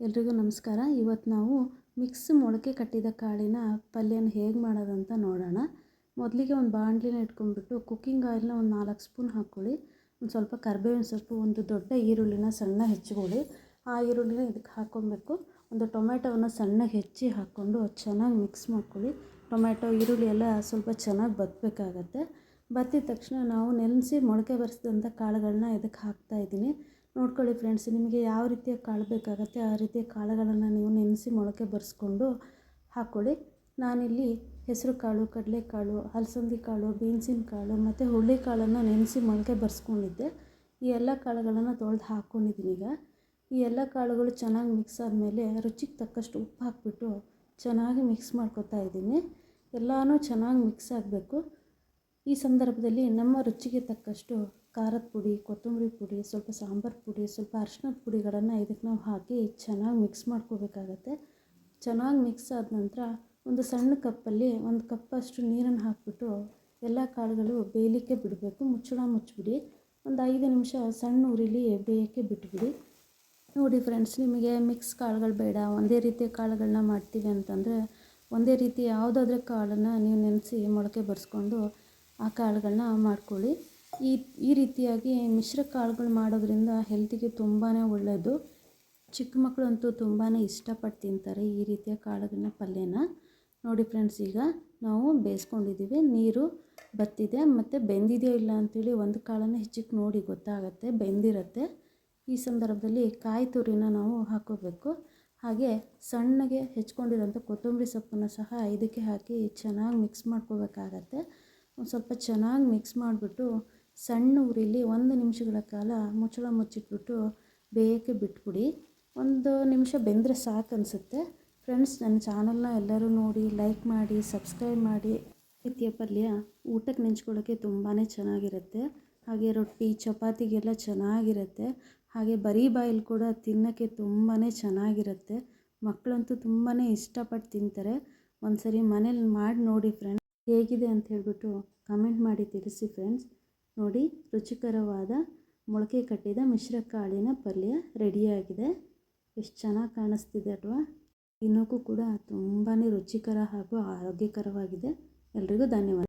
ಎಲ್ರಿಗೂ ನಮಸ್ಕಾರ. ಇವತ್ತು ನಾವು ಮಿಕ್ಸ್ ಮೊಳಕೆ ಕಟ್ಟಿದ ಕಾಳಿನ ಪಲ್ಯನ ಹೇಗೆ ಮಾಡೋದಂತ ನೋಡೋಣ. ಮೊದಲಿಗೆ ಒಂದು ಬಾಣಲಿನ ಇಟ್ಕೊಂಡ್ಬಿಟ್ಟು ಕುಕ್ಕಿಂಗ್ ಆಯಿಲ್ನ ಒಂದು 4 ಸ್ಪೂನ್ ಹಾಕ್ಕೊಳ್ಳಿ. ಒಂದು ಸ್ವಲ್ಪ ಕರಿಬೇವಿನ ಸೊಪ್ಪು, ಒಂದು ದೊಡ್ಡ ಈರುಳ್ಳಿನ ಸಣ್ಣ ಹೆಚ್ಚಿಕೊಳ್ಳಿ. ಆ ಈರುಳ್ಳಿನ ಇದಕ್ಕೆ ಹಾಕ್ಕೊಬೇಕು. ಒಂದು ಟೊಮೆಟೊವನ್ನು ಸಣ್ಣಗೆ ಹೆಚ್ಚಿ ಹಾಕ್ಕೊಂಡು ಚೆನ್ನಾಗಿ ಮಿಕ್ಸ್ ಮಾಡ್ಕೊಳ್ಳಿ. ಟೊಮೆಟೊ ಈರುಳ್ಳಿ ಎಲ್ಲ ಸ್ವಲ್ಪ ಚೆನ್ನಾಗಿ ಬತ್ತಬೇಕಾಗತ್ತೆ. ಬತ್ತಿದ ತಕ್ಷಣ ನಾವು ನೆನೆಸಿ ಮೊಳಕೆ ಬರಿಸಿದಂಥ ಕಾಳುಗಳನ್ನ ಇದಕ್ಕೆ ಹಾಕ್ತಾಯಿದ್ದೀನಿ. ನೋಡ್ಕೊಳ್ಳಿ ಫ್ರೆಂಡ್ಸ್, ನಿಮಗೆ ಯಾವ ರೀತಿಯ ಕಾಳು ಬೇಕಾಗುತ್ತೆ ಆ ರೀತಿಯ ಕಾಳುಗಳನ್ನು ನೀವು ನೆನೆಸಿ ಮೊಳಕೆ ಬರೆಸ್ಕೊಂಡು ಹಾಕ್ಕೊಳ್ಳಿ. ನಾನಿಲ್ಲಿ ಹೆಸರು ಕಾಳು, ಕಡಲೆಕಾಳು, ಅಲಸಂದಿ ಕಾಳು, ಬೀನ್ಸಿನ ಕಾಳು ಮತ್ತು ಹುರುಳಿಕಾಳನ್ನು ನೆನೆಸಿ ಮೊಳಕೆ ಬರೆಸ್ಕೊಂಡಿದ್ದೆ. ಈ ಎಲ್ಲ ಕಾಳುಗಳನ್ನು ತೊಳೆದು ಹಾಕ್ಕೊಂಡಿದ್ದೀನಿ. ಈಗ ಈ ಎಲ್ಲ ಕಾಳುಗಳು ಚೆನ್ನಾಗಿ ಮಿಕ್ಸ್ ಆದಮೇಲೆ ರುಚಿಗೆ ತಕ್ಕಷ್ಟು ಉಪ್ಪು ಹಾಕ್ಬಿಟ್ಟು ಚೆನ್ನಾಗಿ ಮಿಕ್ಸ್ ಮಾಡ್ಕೊತಾ ಇದ್ದೀನಿ. ಎಲ್ಲನೂ ಚೆನ್ನಾಗಿ ಮಿಕ್ಸ್ ಆಗಬೇಕು. ಈ ಸಂದರ್ಭದಲ್ಲಿ ನಮ್ಮ ರುಚಿಗೆ ತಕ್ಕಷ್ಟು ಖಾರದ ಪುಡಿ, ಕೊತ್ತಂಬರಿ ಪುಡಿ, ಸ್ವಲ್ಪ ಸಾಂಬಾರು ಪುಡಿ, ಸ್ವಲ್ಪ ಅರಿಶಿಣದ ಪುಡಿಗಳನ್ನು ಇದಕ್ಕೆ ನಾವು ಹಾಕಿ ಚೆನ್ನಾಗಿ ಮಿಕ್ಸ್ ಮಾಡ್ಕೋಬೇಕಾಗತ್ತೆ. ಚೆನ್ನಾಗಿ ಮಿಕ್ಸ್ ಆದ ನಂತರ ಒಂದು ಸಣ್ಣ ಕಪ್ಪಲ್ಲಿ 1 ಕಪ್ಪಷ್ಟು ನೀರನ್ನು ಹಾಕಿಬಿಟ್ಟು ಎಲ್ಲ ಕಾಳುಗಳು ಬೇಯಲಿಕ್ಕೆ ಬಿಡಬೇಕು. ಮುಚ್ಚಳ ಮುಚ್ಚಿಬಿಡಿ. ಒಂದು 5 ನಿಮಿಷ ಸಣ್ಣ ಉರಿಲಿ ಬೇಯೋಕ್ಕೆ ಬಿಟ್ಬಿಡಿ. ನೋಡಿ ಫ್ರೆಂಡ್ಸ್, ನಿಮಗೆ ಮಿಕ್ಸ್ ಕಾಳುಗಳು ಬೇಡ, ಒಂದೇ ರೀತಿಯ ಕಾಳುಗಳನ್ನ ಮಾಡ್ತೀವಿ ಅಂತಂದರೆ ಒಂದೇ ರೀತಿ ಯಾವುದಾದ್ರೂ ಕಾಳನ್ನು ನೀವು ನೆನೆಸಿ ಮೊಳಕೆ ಬರೆಸ್ಕೊಂಡು ಆ ಕಾಳುಗಳನ್ನ ಮಾಡ್ಕೊಳ್ಳಿ. ಈ ರೀತಿಯಾಗಿ ಮಿಶ್ರ ಕಾಳುಗಳು ಮಾಡೋದ್ರಿಂದ ಹೆಲ್ತಿಗೆ ತುಂಬಾ ಒಳ್ಳೆಯದು. ಚಿಕ್ಕ ಮಕ್ಕಳಂತೂ ತುಂಬಾ ಇಷ್ಟಪಟ್ಟು ತಿಂತಾರೆ ಈ ರೀತಿಯ ಕಾಳುಗಳನ್ನ, ಪಲ್ಯನ. ನೋಡಿ ಫ್ರೆಂಡ್ಸ್, ಈಗ ನಾವು ಬೇಯಿಸ್ಕೊಂಡಿದ್ದೀವಿ. ನೀರು ಬತ್ತಿದೆ ಮತ್ತು ಬೆಂದಿದೆಯೋ ಇಲ್ಲ ಅಂಥೇಳಿ ಒಂದು ಕಾಳನ್ನು ಹೆಚ್ಚಿಗೆ ನೋಡಿ ಗೊತ್ತಾಗುತ್ತೆ, ಬೆಂದಿರುತ್ತೆ. ಈ ಸಂದರ್ಭದಲ್ಲಿ ಕಾಯಿ ತುರಿನ ನಾವು ಹಾಕ್ಕೋಬೇಕು. ಹಾಗೆ ಸಣ್ಣಗೆ ಹೆಚ್ಕೊಂಡಿರೋಂಥ ಕೊತ್ತಂಬರಿ ಸೊಪ್ಪನ್ನು ಸಹ ಇದಕ್ಕೆ ಹಾಕಿ ಚೆನ್ನಾಗಿ ಮಿಕ್ಸ್ ಮಾಡ್ಕೋಬೇಕಾಗತ್ತೆ. ಒಂದು ಸ್ವಲ್ಪ ಚೆನ್ನಾಗಿ ಮಿಕ್ಸ್ ಮಾಡಿಬಿಟ್ಟು ಸಣ್ಣ ಉರಿಲಿ 1 ನಿಮಿಷಗಳ ಕಾಲ ಮುಚ್ಚಳ ಮುಚ್ಚಿಟ್ಬಿಟ್ಟು ಬೇಯೋಕ್ಕೆ ಬಿಟ್ಬಿಡಿ. 1 ನಿಮಿಷ ಬೆಂದರೆ ಸಾಕು ಅನಿಸುತ್ತೆ. ಫ್ರೆಂಡ್ಸ್, ನನ್ನ ಚಾನಲ್ನ ಎಲ್ಲರೂ ನೋಡಿ, ಲೈಕ್ ಮಾಡಿ, ಸಬ್ಸ್ಕ್ರೈಬ್ ಮಾಡಿ. ಈ ರೀತಿಯ ಪಲ್ಯ ಊಟಕ್ಕೆ ನೆಂಚ್ಕೊಳ್ಳೋಕ್ಕೆ ತುಂಬಾ ಚೆನ್ನಾಗಿರುತ್ತೆ. ಹಾಗೆ ರೊಟ್ಟಿ ಚಪಾತಿಗೆಲ್ಲ ಚೆನ್ನಾಗಿರುತ್ತೆ. ಹಾಗೆ ಬರೀ ಬಾಯಲ್ಲಿ ಕೂಡ ತಿನ್ನೋಕ್ಕೆ ತುಂಬಾ ಚೆನ್ನಾಗಿರುತ್ತೆ. ಮಕ್ಕಳಂತೂ ತುಂಬಾ ಇಷ್ಟಪಟ್ಟು ತಿಂತಾರೆ. ಒಂದು ಸರಿ ಮನೇಲಿ ಮಾಡಿ ನೋಡಿ ಫ್ರೆಂಡ್ಸ್, ಹೇಗಿದೆ ಅಂತ ಹೇಳ್ಬಿಟ್ಟು ಕಮೆಂಟ್ ಮಾಡಿ ತಿಳಿಸಿ ಫ್ರೆಂಡ್ಸ್. ನೋಡಿ, ರುಚಿಕರವಾದ ಮೊಳಕೆ ಕಟ್ಟಿದ ಮಿಶ್ರ ಕಾಳಿನ ಪಲ್ಯ ರೆಡಿಯಾಗಿದೆ. ಎಷ್ಟು ಚೆನ್ನಾಗಿ ಕಾಣಿಸ್ತಿದೆ ಅಲ್ವಾ? ತಿನ್ನೋಕ್ಕೂ ಕೂಡ ತುಂಬಾ ರುಚಿಕರ ಹಾಗೂ ಆರೋಗ್ಯಕರವಾಗಿದೆ. ಎಲ್ರಿಗೂ ಧನ್ಯವಾದ.